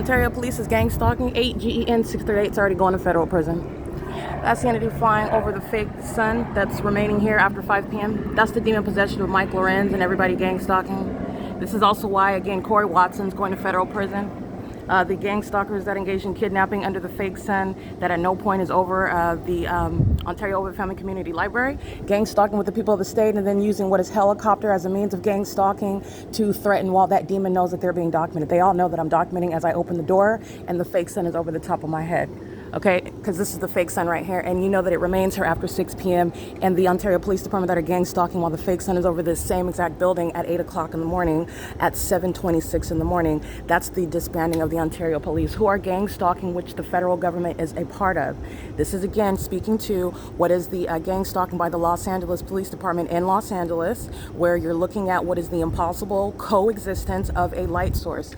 Ontario Police is gang stalking 8 GEN 638. It's already going to federal prison. That's the entity flying over the fake sun that's remaining here after 5 p.m. That's the demon possession of Mike Lorenz and everybody gang stalking. This is also why, again, Corey Watson's going to federal prison. The gang stalkers that engage in kidnapping under the fake sun that at no point is over the Ontario Open Family Community Library, gang stalking with the people of the state, and then using what is helicopter as a means of gang stalking to threaten while that demon knows that they're being documented. They all know that I'm documenting as I open the door and the fake sun is over the top of my head. Okay, because this is the fake sun right here, and you know that it remains here after 6 p.m. and the Ontario Police Department that are gang stalking while the fake sun is over this same exact building at 8 o'clock in the morning at 7:26 in the morning. That's the disbanding of the Ontario Police, who are gang stalking, which the federal government is a part of. This is again speaking to what is the gang stalking by the Los Angeles Police Department in Los Angeles, where you're looking at what is the impossible coexistence of a light source.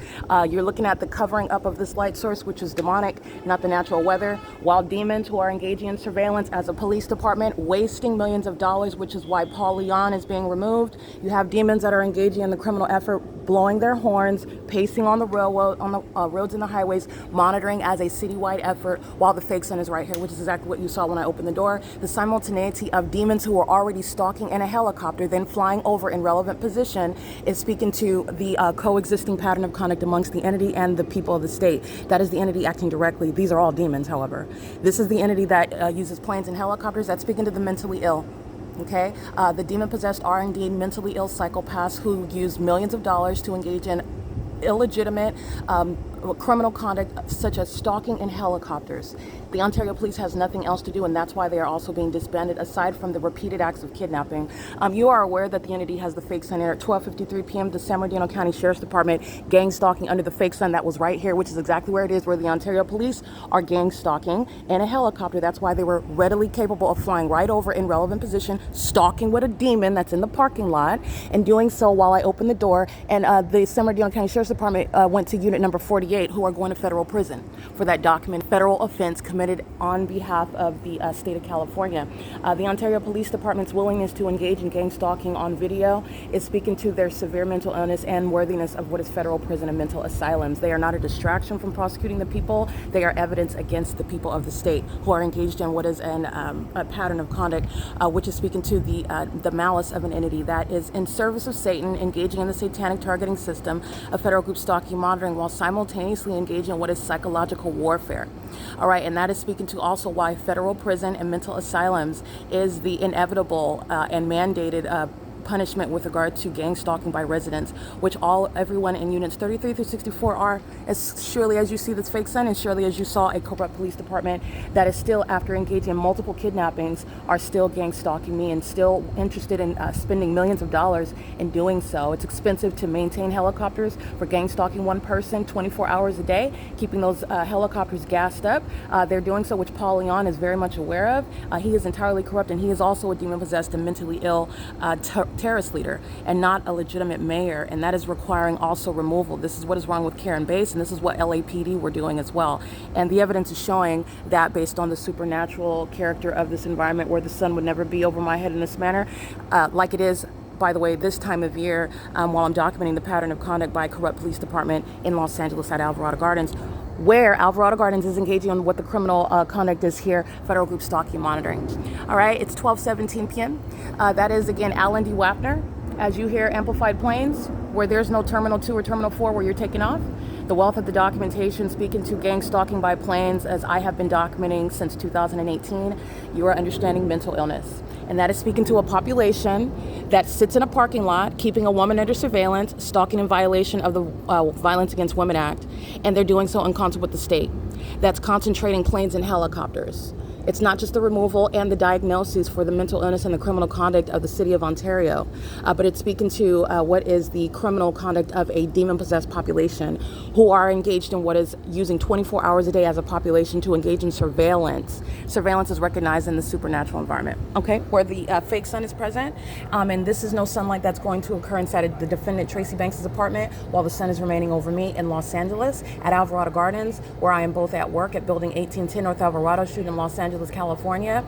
You're looking at the covering up of this light source, which is demonic, not the natural weather, while demons who are engaging in surveillance as a police department, wasting millions of dollars, which is why Paul Leon is being removed. You have demons that are engaging in the criminal effort, blowing their horns, pacing on the railroad, on the roads and the highways, monitoring as a citywide effort, while the fake sun is right here, which is exactly what you saw when I opened the door. The simultaneity of demons who are already stalking in a helicopter, then flying over in relevant position, is speaking to the coexisting pattern of conduct amongst the entity and the people of the state. That is the entity acting directly. These are all demons, however. This is the entity that uses planes and helicopters. That's speaking to the mentally ill. Okay, the demon-possessed are indeed mentally ill psychopaths who use millions of dollars to engage in illegitimate criminal conduct such as stalking in helicopters. The Ontario Police has nothing else to do, and that's why they are also being disbanded, aside from the repeated acts of kidnapping. You are aware that the entity has the fake sun here at 12:53 p.m. The San Bernardino County Sheriff's Department gang stalking under the fake sun that was right here, which is exactly where it is, where the Ontario Police are gang stalking in a helicopter. That's why they were readily capable of flying right over in relevant position, stalking with a demon that's in the parking lot, and doing so while I open the door. And the San Bernardino County Sheriff's Department went to unit number 48, who are going to federal prison for that documented federal offense committed on behalf of the state of California. The Ontario Police Department's willingness to engage in gang stalking on video is speaking to their severe mental illness and worthiness of what is federal prison and mental asylums. They are not a distraction from prosecuting the people. They are evidence against the people of the state who are engaged in what is a pattern of conduct, which is speaking to the malice of an entity that is in service of Satan, engaging in the satanic targeting system of federal group stalking monitoring while simultaneously engaging in what is psychological warfare. All right, and that is speaking to also why federal prison and mental asylums is the inevitable and mandated punishment with regard to gang stalking by residents, which everyone in units 33 through 64 are, as surely as you see this fake sun and surely as you saw a corrupt police department that is still, after engaging in multiple kidnappings, are still gang stalking me and still interested in spending millions of dollars in doing so. It's expensive to maintain helicopters for gang stalking one person 24 hours a day, keeping those helicopters gassed up. They're doing so, which Paul Leon is very much aware of. He is entirely corrupt, and he is also a demon-possessed and mentally ill terrorist leader and not a legitimate mayor, and that is requiring also removal. This is what is wrong with Karen Base, and this is what LAPD were doing as well. And the evidence is showing that based on the supernatural character of this environment where the sun would never be over my head in this manner, like it is, by the way, this time of year, while I'm documenting the pattern of conduct by a corrupt police department in Los Angeles at Alvarado Gardens, where Alvarado Gardens is engaging on what the criminal conduct is here, federal group stalking and monitoring. All right, it's 12:17 p.m. That is, again, Alan D. Wapner. As you hear amplified planes, where there's no Terminal 2 or Terminal 4 where you're taking off. The wealth of the documentation speaking to gang stalking by planes, as I have been documenting since 2018, you are understanding mental illness. And that is speaking to a population that sits in a parking lot, keeping a woman under surveillance, stalking in violation of the Violence Against Women Act, and they're doing so in concert with the state. That's concentrating planes and helicopters. It's not just the removal and the diagnoses for the mental illness and the criminal conduct of the city of Ontario, but it's speaking to what is the criminal conduct of a demon-possessed population who are engaged in what is using 24 hours a day as a population to engage in surveillance. Surveillance is recognized in the supernatural environment, okay, where the fake sun is present, and this is no sunlight that's going to occur inside of the defendant Tracy Banks' apartment while the sun is remaining over me in Los Angeles at Alvarado Gardens, where I am both at work at Building 1810 North Alvarado Street in Los Angeles, California,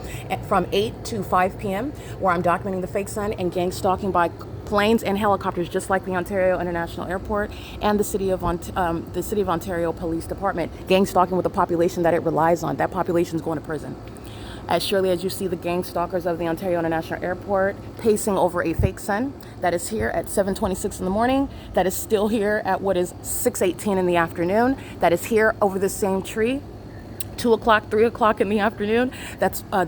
from 8 to 5 p.m., where I'm documenting the fake sun and gang stalking by planes and helicopters, just like the Ontario International Airport and the City of Ontario Police Department, gang stalking with the population that it relies on. That population is going to prison. As surely as you see the gang stalkers of the Ontario International Airport pacing over a fake sun that is here at 7:26 in the morning, that is still here at what is 6:18 in the afternoon, that is here over the same tree 2 o'clock, 3 o'clock in the afternoon.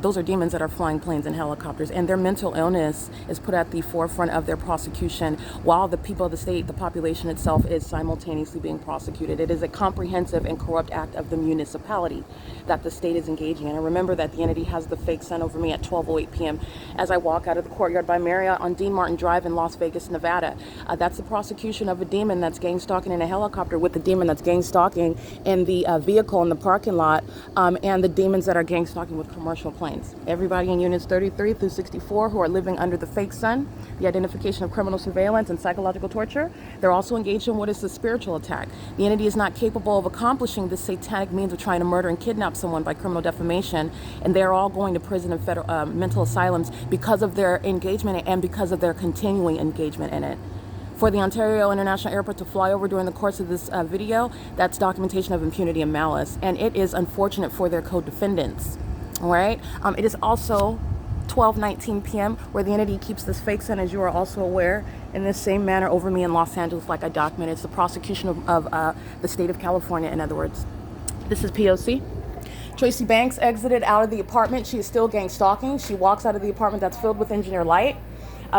Those are demons that are flying planes and helicopters, and their mental illness is put at the forefront of their prosecution while the people of the state, the population itself, is simultaneously being prosecuted. It is a comprehensive and corrupt act of the municipality that the state is engaging in. And remember that the entity has the fake sun over me at 12:08 p.m. as I walk out of the courtyard by Marriott on Dean Martin Drive in Las Vegas, Nevada. That's the prosecution of a demon that's gang stalking in a helicopter with the demon that's gang stalking in the vehicle in the parking lot. And the demons that are gang stalking with commercial planes. Everybody in units 33 through 64 who are living under the fake sun, the identification of criminal surveillance and psychological torture, they're also engaged in what is the spiritual attack. The entity is not capable of accomplishing this satanic means of trying to murder and kidnap someone by criminal defamation, and they're all going to prison and federal mental asylums because of their engagement and because of their continuing engagement in it. For the Ontario International Airport to fly over during the course of this video, that's documentation of impunity and malice. And it is unfortunate for their co-defendants, all right? It is also 12:19 p.m. where the entity keeps this fake sun, as you are also aware, in this same manner over me in Los Angeles, like I documented. It's the prosecution of the state of California, in other words. This is P.O.C. Tracy Banks exited out of the apartment. She is still gang stalking. She walks out of the apartment that's filled with engineer light.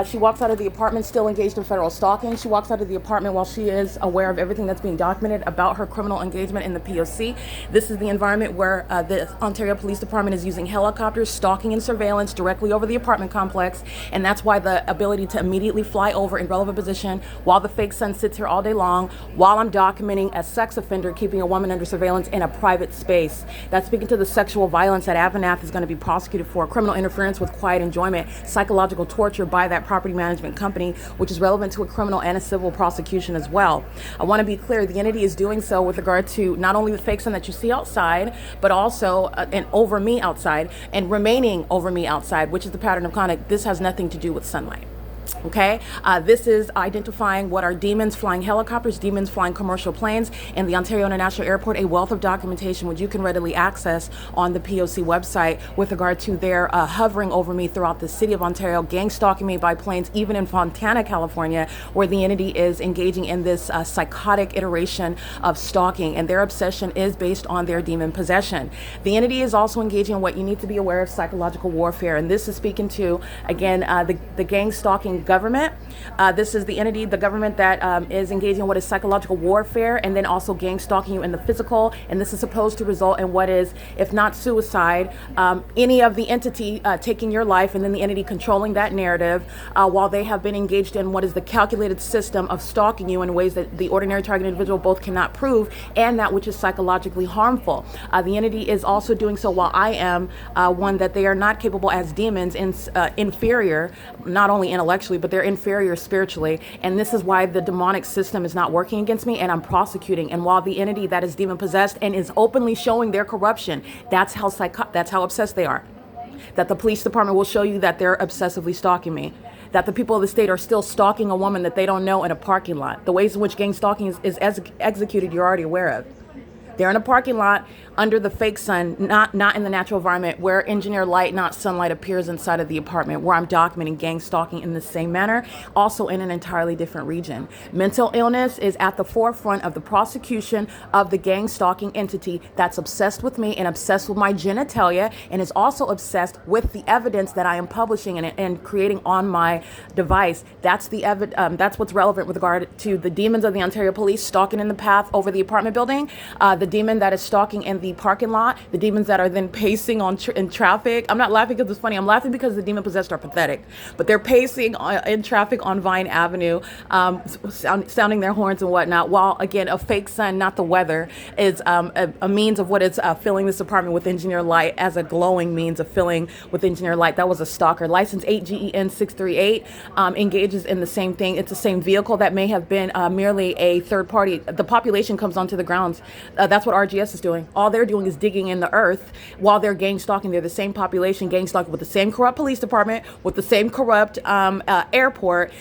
She walks out of the apartment still engaged in federal stalking. She walks out of the apartment while she is aware of everything that's being documented about her criminal engagement in the P.O.C. This is the environment where the Ontario Police Department is using helicopters, stalking and surveillance directly over the apartment complex, and that's why the ability to immediately fly over in relevant position while the fake sun sits here all day long, while I'm documenting a sex offender keeping a woman under surveillance in a private space. That's speaking to the sexual violence that AVANATH is going to be prosecuted for, criminal interference with quiet enjoyment, psychological torture by that property management company, which is relevant to a criminal and a civil prosecution as well. I want to be clear, the entity is doing so with regard to not only the fake sun that you see outside, but also and over me outside and remaining over me outside, which is the pattern of conduct. This has nothing to do with sunlight. Okay, this is identifying what are demons flying helicopters, demons flying commercial planes, and the Ontario International Airport, a wealth of documentation which you can readily access on the P.O.C. website with regard to their hovering over me throughout the city of Ontario, gang stalking me by planes, even in Fontana, California, where the entity is engaging in this psychotic iteration of stalking, and their obsession is based on their demon possession. The entity is also engaging in what you need to be aware of, psychological warfare, and this is speaking to, again, the gang stalking government. This is the entity, the government that is engaging in what is psychological warfare and then also gang stalking you in the physical. And this is supposed to result in what is, if not suicide, any of the entity taking your life and then the entity controlling that narrative while they have been engaged in what is the calculated system of stalking you in ways that the ordinary target individual both cannot prove and that which is psychologically harmful. The entity is also doing so while I am one that they are not capable as demons, inferior, not only intellectually, but they're inferior spiritually, and this is why the demonic system is not working against me, and I'm prosecuting. And while the entity that is demon possessed and is openly showing their corruption, that's how obsessed they are. That the police department will show you that they're obsessively stalking me. That the people of the state are still stalking a woman that they don't know in a parking lot. The ways in which gang stalking is executed, you're already aware of. They're in a parking lot under the fake sun, not in the natural environment where engineer light, not sunlight, appears inside of the apartment, where I'm documenting gang stalking in the same manner, also in an entirely different region. Mental illness is at the forefront of the prosecution of the gang stalking entity that's obsessed with me and obsessed with my genitalia and is also obsessed with the evidence that I am publishing and creating on my device. That's what's relevant with regard to the demons of the Ontario Police stalking in the path over the apartment building, the demon that is stalking in the parking lot, the demons that are then pacing in traffic. I'm not laughing because it's funny. I'm laughing because the demon possessed are pathetic, but they're pacing in traffic on Vine Avenue, sounding their horns and whatnot, while again a fake sun, not the weather, is a means of what is filling this apartment with engineer light as a glowing means of filling with engineer light. That was a stalker. License 8GEN 638 engages in the same thing. It's the same vehicle that may have been merely a third party. The population comes onto the grounds. That's what RGS is doing. All they're doing is digging in the earth while they're gang stalking. They're the same population gang stalking with the same corrupt police department, with the same corrupt airport,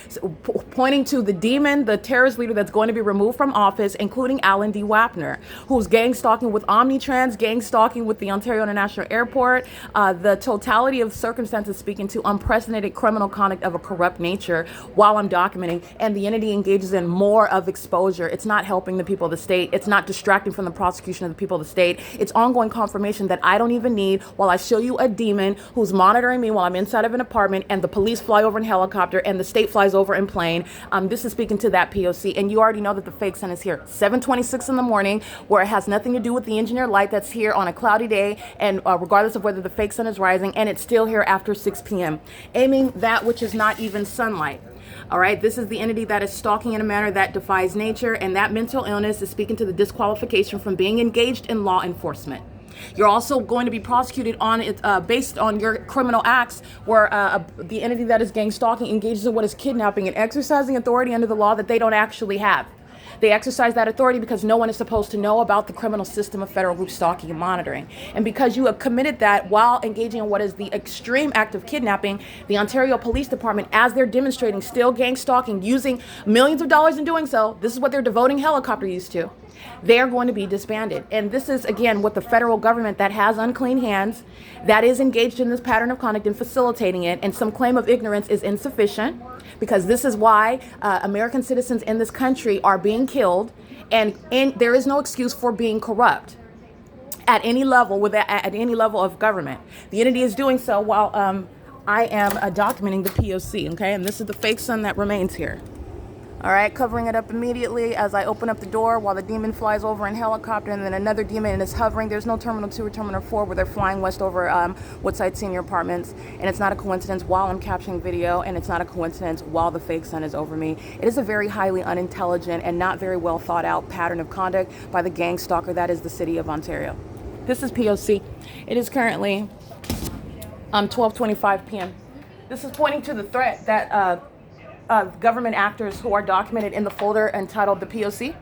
pointing to the demon, the terrorist leader that's going to be removed from office, including Alan D. Wapner, who's gang stalking with Omnitrans, gang stalking with the Ontario International Airport. The totality of circumstances speaking to unprecedented criminal conduct of a corrupt nature while I'm documenting, and the entity engages in more of exposure. It's not helping the people of the state. It's not distracting from the prosecution of the people of the state. It's ongoing confirmation that I don't even need while I show you a demon who's monitoring me while I'm inside of an apartment, and the police fly over in helicopter and the state flies over in plane. This is speaking to that P.O.C. And you already know that the fake sun is here. 7:26 in the morning, where it has nothing to do with the engineer light that's here on a cloudy day, and regardless of whether the fake sun is rising, and it's still here after 6 p.m. aiming that which is not even sunlight. All right, this is the entity that is stalking in a manner that defies nature, and that mental illness is speaking to the disqualification from being engaged in law enforcement. You're also going to be prosecuted on it based on your criminal acts, where the entity that is gang stalking engages in what is kidnapping and exercising authority under the law that they don't actually have. They exercise that authority because no one is supposed to know about the criminal system of federal group stalking and monitoring. And because you have committed that while engaging in what is the extreme act of kidnapping, the Ontario Police Department, as they're demonstrating, still gang stalking, using millions of dollars in doing so, this is what they're devoting helicopter use to. They are going to be disbanded. And this is, again, what the federal government that has unclean hands, that is engaged in this pattern of conduct and facilitating it, and some claim of ignorance is insufficient, because this is why American citizens in this country are being killed, and there is no excuse for being corrupt at any level, at any level of government. The entity is doing so while I am documenting the P.O.C., okay? And this is the fake sun that remains here. All right, covering it up immediately as I open up the door while the demon flies over in helicopter, and then another demon is hovering. There's no Terminal 2 or Terminal 4 where they're flying west over Woodside Senior Apartments, and it's not a coincidence while I'm capturing video, and it's not a coincidence while the fake sun is over me. It is a very highly unintelligent and not very well thought out pattern of conduct by the gang stalker that is the city of Ontario. This is P.O.C. It is currently 12:25 p.m. This is pointing to the threat that government actors who are documented in the folder entitled the P.O.C.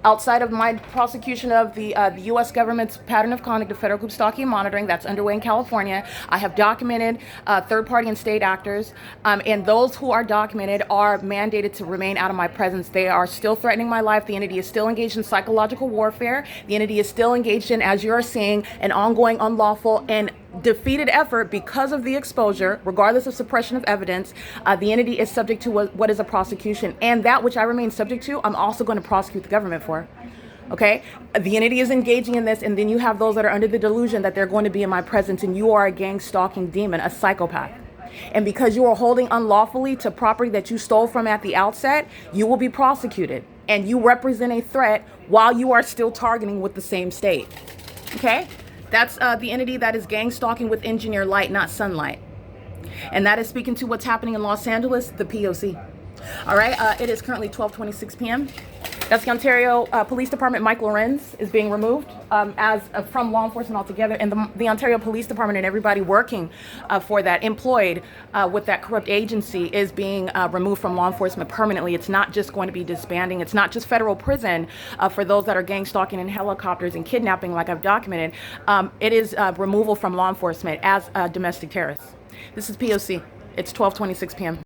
Outside of my prosecution of the U.S. government's pattern of conduct of federal group stalking and monitoring that's underway in California, I have documented third-party and state actors, and those who are documented are mandated to remain out of my presence. They are still threatening my life. The entity is still engaged in psychological warfare. The entity is still engaged in, as you're seeing, an ongoing unlawful and defeated effort because of the exposure, regardless of suppression of evidence. The entity is subject to what is a prosecution, and that which I remain subject to, I'm also going to prosecute the government for. Okay, the entity is engaging in this, and then you have those that are under the delusion that they're going to be in my presence, and you are a gang stalking demon, a psychopath. And because you are holding unlawfully to property that you stole from at the outset, you will be prosecuted, and you represent a threat while you are still targeting with the same state. Okay. That's the entity that is gang stalking with engineer light, not sunlight. And that is speaking to what's happening in Los Angeles, the P.O.C. All right, it is currently 12:26 p.m. That's the Ontario Police Department. Mike Lorenz is being removed from law enforcement altogether, and the Ontario Police Department and everybody working for that, employed with that corrupt agency, is being removed from law enforcement permanently. It's not just going to be disbanding. It's not just federal prison for those that are gang stalking in helicopters and kidnapping, like I've documented. It is removal from law enforcement as domestic terrorists. This is P.O.C. It's 12:26 p.m.